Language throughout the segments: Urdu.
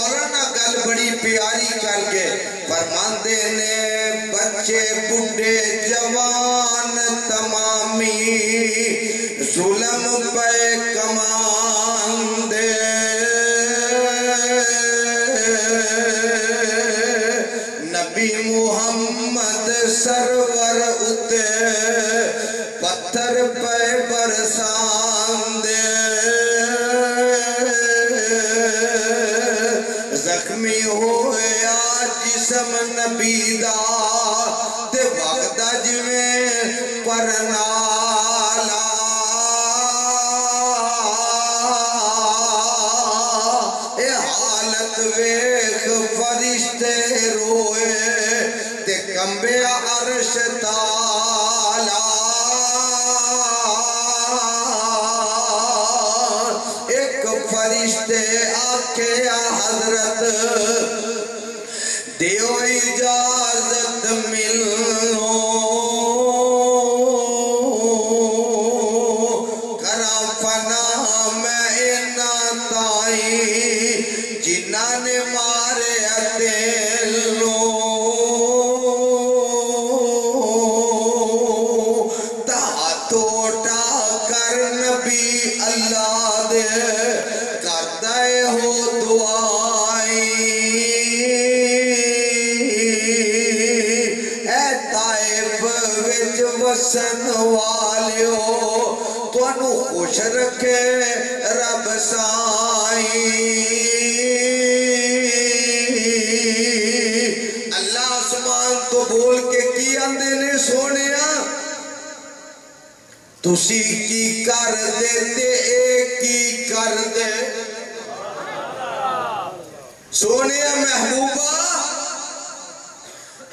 مولانا گل بڑی پیاری کر کے فرماندے نے بچے بڑھے جوان تمامی ظلم پہ کمان دے نبی محمد سرور اتے پتھر پہ برسان دے زخمی ہویا جسم نبی دا تے وقت جویں پرنالا اے حالت ویخ فرشتے روئے تے کمبے عرش تالا ایک فرشتے آکھے حضرت دیو اجازت ملو کرا فنا میں اینا تائی جنہ نے مارے اتیلو توٹا کر نبی اللہ دے کردائے ہو دعائی اے طائف وچ وسن والیو تو انو خوش رکھے رب سائی اللہ آسمان تو بول کے کی اندے نے سونیا تُسی کی کر دے تے ایک کی کر دے سونے محبوبہ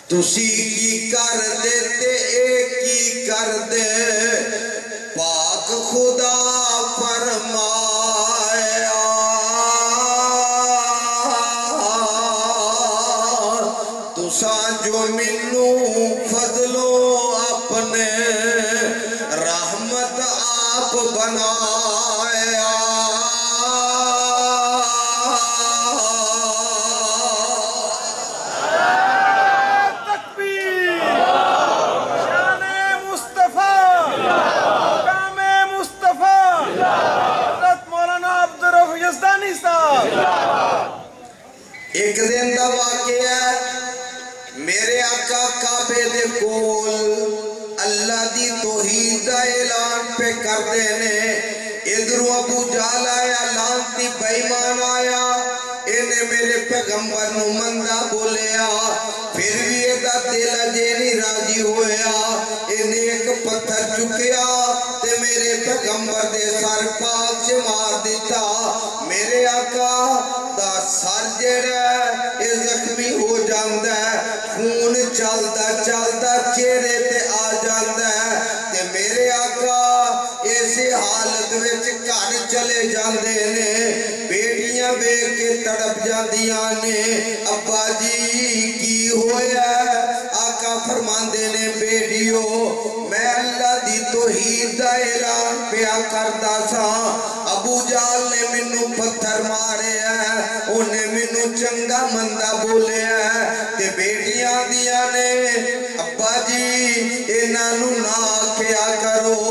تُسی کی کر دے تے ایک کی کر دے پاک خدا فرمایا تُساں جو منو فضلو اپنے رحمت آپ بنایا تکبیر شان مصطفیٰ مقام مصطفیٰ حضرت مولانا عبدالرؤف یزدانی صاحب ایک دن دا واقعہ ہے میرے آقا کعبے دے کول اللہ دی توحید دا اعلان پہ کر دینے ادھرو ابو جہل آیا لانتی بےمان آیا انہیں میرے پیغمبر نو مندہ بولیا پھر بھی ایدہ دل اجے نہیں راضی ہویا انہیں ایک پتھر چکیا تے میرے پیغمبر دے سر پاک سے مار دیتا میرے آقا دا سر جڑا اے زخمی ہو جاندہ ہے خون چلدا چلدا چہرے تے آ جاندہ ہے تے میرے آقا ایسے حالت وچ گھر چلے جاندے نے بیٹیاں بے کے تڑپ جاندیاں نے ابا جی کی ہویا آقا فرماندے نے بیٹیو میں اللہ دی توحید دا اعلان پیا کردا سا ابو جہل نے منو پتھر مارے ہیں انہیں منو چنگا مندہ بولے ہیں تے بیٹیاں دیا نے ابا جی انہوں نہ کیا کرو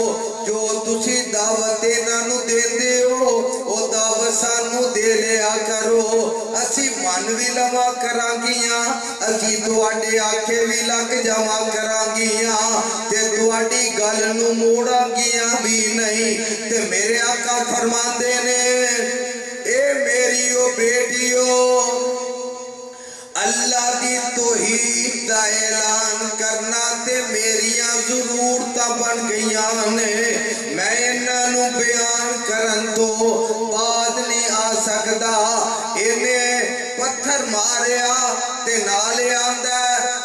جو تسی دعوت انہوں دے دے ہو او دعوت سانو دے لیا کرو اسی من بھی لما کرانگیاں اسی تواڈے آکھے بھی لگ جمع کرانگیاں تے تواڈی گل نو موڑانگیاں بھی نہیں تے میرے آقا فرماندے نے اے میری او بیٹیو اللہ دی توحید دا اعلان کرنا تے میریاں ضرورتاں بن گئیاں نے میں انہوں بیان کرن تو بعد نہیں آ سکدا انہیں پتھر ماریا تے نالے آندہ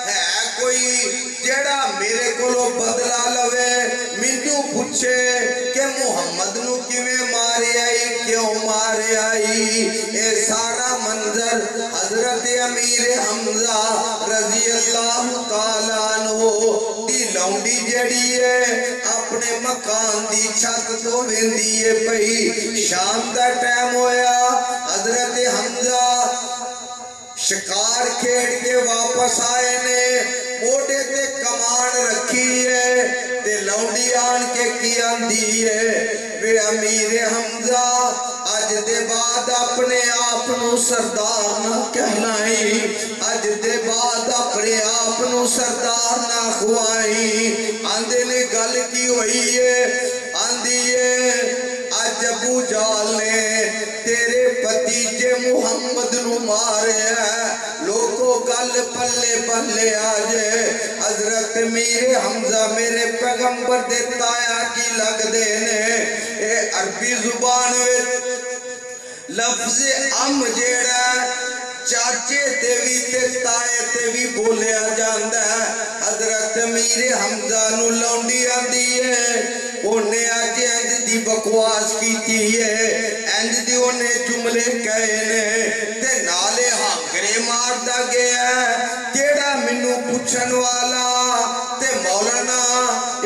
ہے کوئی جڑا میرے کولو بدلا لوے منو پوچھے کہ محمد نو کیویں مارے آئی کیوں مارے آئی اے سارا منظر حضرت امیر حمزہ رضی اللہ تعالیٰ عنہ دی لونڈی جڑی ہے اپنے مکان دی چھت تو ویندی ہے پئی شام دا ٹائم ہویا حضرت حمزہ شکار کھیڑ کے واپس آئے نے موٹے تے کمان رکھی ہے تے لونڈی آن کے کی آندی ہے وے امیر حمزہ اج دے بعد اپنے آپنو سردار نہ کہلائی اج دے بعد اپنے آپنو سردار نہ خوائی آندے نے گل کی ہوئی ہے آندی ہے اج ابو جال نے تیرے پتیجے محمد نو مارے ہے لوگوں گل پلے پلے آجے حضرت میر حمزہ میرے پیغمبر دے تایا کی لگ دینے اے عربی زبان وچ لفظ ام جیڑا چاچے تے بھی تے تائے تے بھی بولیا جاندہ ہے حضرت میر حمزہ نو لونڈی آندی ہے انہیں آج انج دی بکواس کی تھی ہے انج دی انہیں جملے کہنے تے نالے ہانکرے مار دا گیا ہے جیڑا منو پوچھن والا تے مولانا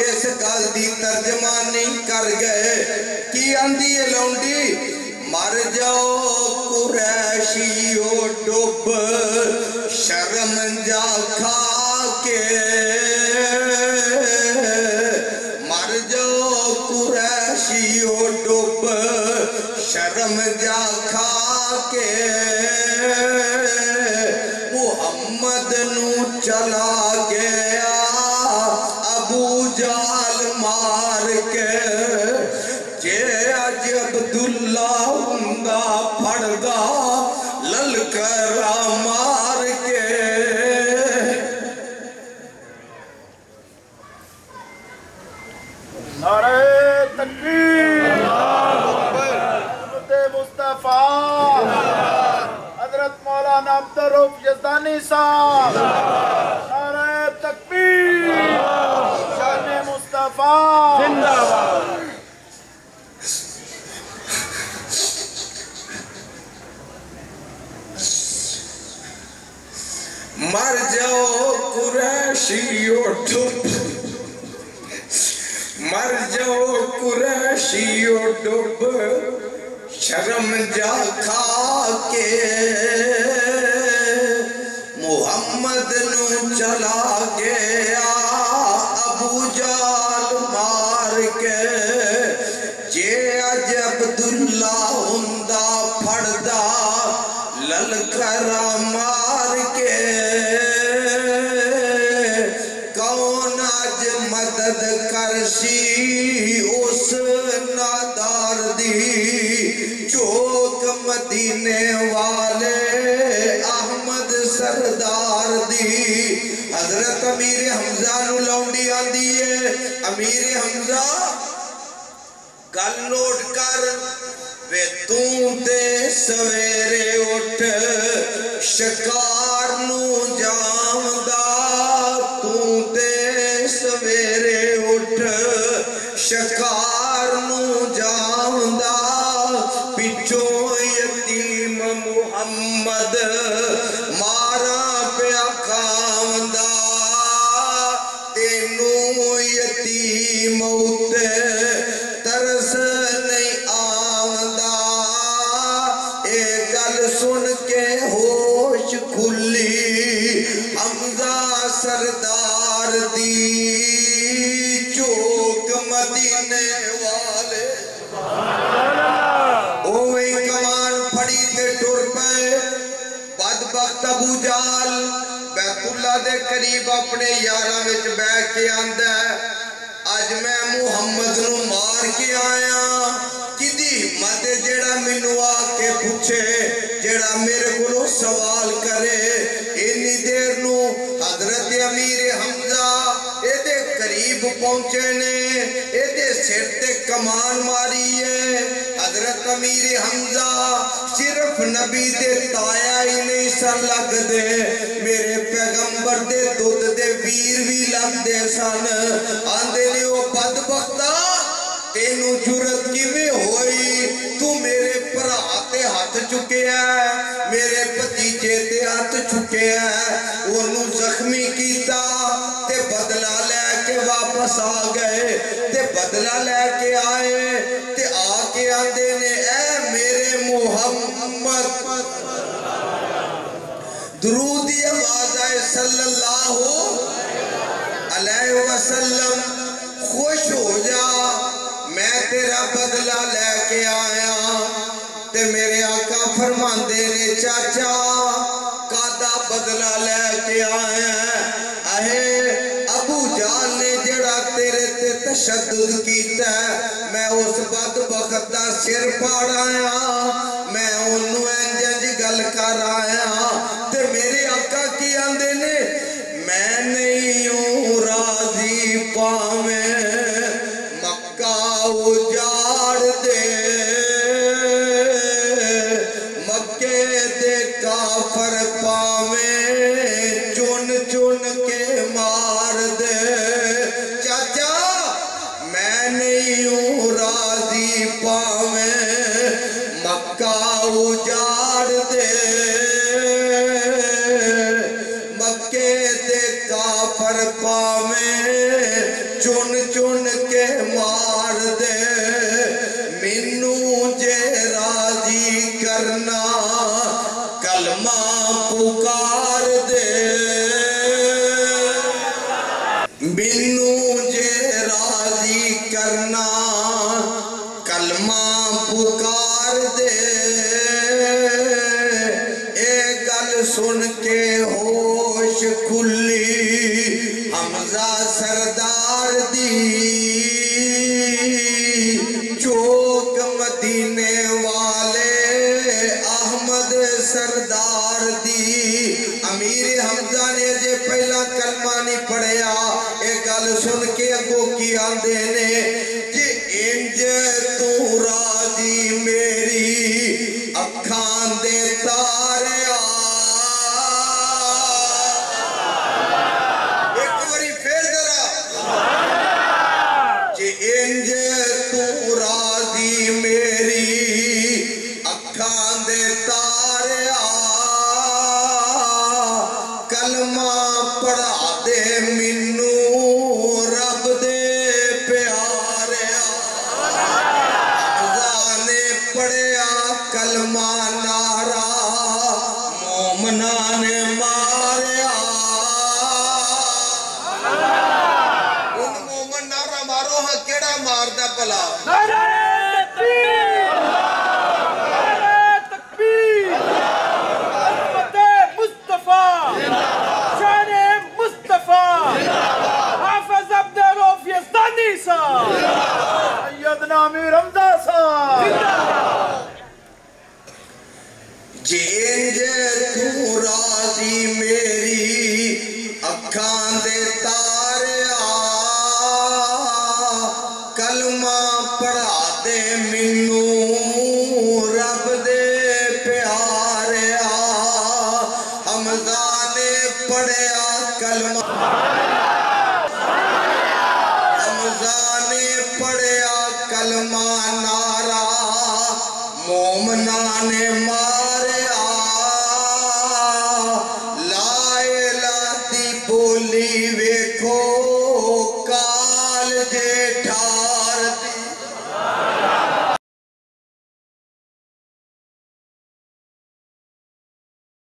اس گل دی ترجمانی کر گئے کی آندی ہے لونڈی مر جاؤ قریشیو ڈوب شرم جا کھا کے مر جاؤ قریشیو ڈوب شرم جا کھا کے محمد نو چلا گیا ابو جال مار کے جے اج عبداللہ ہنگا پڑھدا للکرا مار کے نعرہ تکبیر حضرت مصطفیٰ حضرت مولانا عبدالرؤف یزدانی صاحب نعرہ تکبیر شان مصطفیٰ زندہ باد مر جاؤ قریشیو ڈوب مر جاؤ قریشیو ڈوب شرم جا کھا کے محمد نو چلا گیا ابو جال مار کے جے اج عبداللہ ہندا پھڑدا للکرا مار کے کون اج مدد کرسی اس نادار دی چوک مدینے والے احمد سردار دی حضرت امیر حمزہ نو لونڈی آندی ہے امیر حمزہ گل نوٹ کر وے توں دے سویرے اٹھ شکار نو جامدہ توں دے سویرے اٹھ شکار نو جامدہ پچھوں یتیم محمد مارا پیا کامدہ تینوں یتیم ہوتے ترس نہیں آمدہ اے گل سن کے ہوش کھلی حمزہ سردار دی چوک مدینے والے اوہی کمان پھڑی تے ٹر پے بدبخت ابو جال بیت اللہ دے قریب اپنے یاراں وچ بیٹھ کے آندا ہے اج میں محمد نو مار کے آیا کدی ہمت جیڑا مینوں آ کے پوچھے جیڑا میرے کولوں سوال کرے انی دیر نو حضرت امیر حمزہ اے دے قریب پہنچے نے اے دے سر تے کمان ماری ہے حضرت امیر حمزہ صرف نبی دے تایا ہی نہیں سن لگ دے میرے پیغمبر دے دودھ دے ویر بھی لگ دے سن آندے نے وہ بدبختہ تینوں جرت کی میں ہوئی تو میرے پراتے ہاتھ چکے ہیں میرے پتیجے تے ہاتھ چکے ہیں انہوں زخمی کیتا تے بدلہ لے کے واپس آ گئے تے بدلہ لے کے آئے تے آ کے آندے نے اے میرے محمد درودی آواز آئے صلی اللہ علیہ وسلم خوش ہو جا میں تیرا بدلہ لے کے آیا تے میرے آقا فرماندے نے چاچا کادا بدلہ لے کے آیا اے ابو جہل نے جڑا تیرے تے تشدد کیتا ہے میں اس بدبخت دا سر پاڑایا میں انہوں انجنج گل کر آیا تے میرے آقا کی آندے نے میں نہیں ہوں راضی پاویں مکہ اجاڑ دے مکے دے کافر پاویں چن چن کے مار دے چاچا میں نہیں ہوں راضی پاویں مکہ اجاڑ دے مکے دے کافر پاویں چن چن کے مار دے مینوں جے راضی کرنا کلمہ پکار دے مینوں جے راضی کرنا کلمہ پکار دے اے گل سن کے ہوش کھلی حمزہ سردار دی چوک مدینے والے احمد سردار دی امیر حمزہ نے جے پہلا کلمہ نہیں پڑھیا اے گل سن کے اگو کی آندے نے کہ انج تو راضی میری اکھاں دے تاریا ایک باری پھر ذرا کہ انج تو راضی میری اکھاں دے تاریا کلمہ پڑھا دے منوں رب دے پیاریا حمزہ نے پڑھیا کلمہ نعرہ مومنہ نے ماریا ان مومن نعرہ مارو ہاں کیڑا مار دا پلا نعرہ تکبیر نعرہ تکبیر عظمت مصطفیٰ شان مصطفیٰ حافظ عبد الرؤوف یزدانی صاحب سیدنا امیر حمزہ صاحب جینج تو راضی میری اکھاں دے تاریا کلمہ پڑھا دے منوں رب دے پیاریا حمزہ نے پڑھیا کلمہ